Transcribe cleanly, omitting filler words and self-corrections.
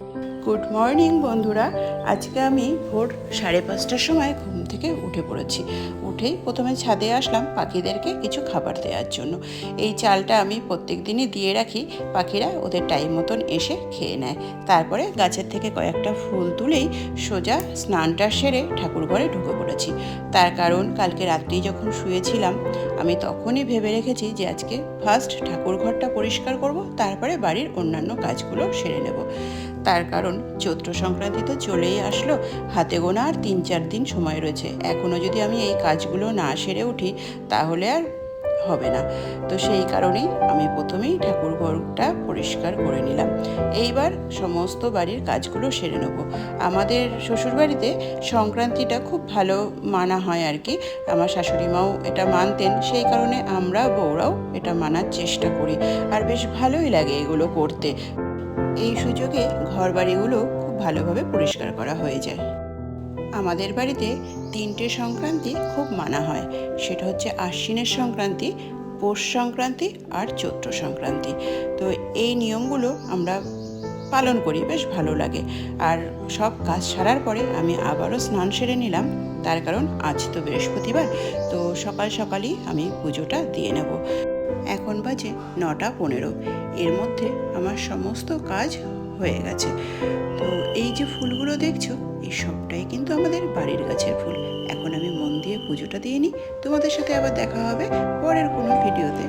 Good morning বন্ধুরা। আজকে আমি ভোর 5:30টার সময় ঘুম থেকে উঠে পড়েছি। উঠেই প্রথমে ছাদে আসলাম পাখিদেরকে কিছু খাবার দেওয়ার জন্য। এই চালটা আমি প্রত্যেক দিনই দিয়ে রাখি, পাখিরা ওদের টাইম মতন এসে খেয়ে নেয়। তারপরে গাছের থেকে কয়েকটা ফুল তুলেই সোজা স্নানটা সেরে ঠাকুর ঘরে ঢুকে পড়েছি। তার কারণ কালকে রাত্রি যখন শুয়েছিলাম আমি তখনই ভেবে রেখেছি যে আজকে ফার্স্ট ঠাকুর ঘরটা পরিষ্কার করব, তারপরে বাড়ির অন্যান্য কাজগুলো সেরে নেব। তার কারণ চৈত্র সংক্রান্তি তো চলেই আসলো, হাতে গোনা আর 3-4 দিন সময় রয়েছে। এখনও যদি আমি এই কাজগুলো না সেরে উঠি তাহলে আর হবে না। তো সেই কারণেই আমি প্রথমেই ঠাকুর ঘরটা পরিষ্কার করে নিলাম। এইবার সমস্ত বাড়ির কাজগুলো সেরে নেব। আমাদের শ্বশুরবাড়িতে সংক্রান্তিটা খুব ভালো মানা হয় আর কি। আমার শাশুড়ি মাও এটা মানতেন, সেই কারণে আমরা বউরাও এটা মানার চেষ্টা করি। আর বেশ ভালোই লাগে এগুলো করতে। এই সুযোগে ঘরবাড়িগুলো খুব ভালোভাবে পরিষ্কার করা হয়ে যায়। আমাদের বাড়িতে 3টে সংক্রান্তি খুব মানা হয়। সেটা হচ্ছে আশ্বিনের সংক্রান্তি, পৌষ সংক্রান্তি আর চৈত্র সংক্রান্তি। তো এই নিয়মগুলো আমরা পালন করি, বেশ ভালো লাগে। আর সব কাজ সারার পরে আমি আবারও স্নান সেরে নিলাম। তার কারণ আজ তো বৃহস্পতিবার, তো সকাল সকালই আমি পুজোটা দিয়ে নেব। এখন বাজে 9:15। এর মধ্যে আমার সমস্ত কাজ হয়ে গেছে। তো এই যে ফুলগুলো দেখছো, এই সবটাই কিন্তু আমাদের বাড়ির গাছের ফুল। এখন আমি মন দিয়ে পুজোটা দিয়ে নিই। তোমাদের সাথে আবার দেখা হবে পরের কোনো ভিডিওতে।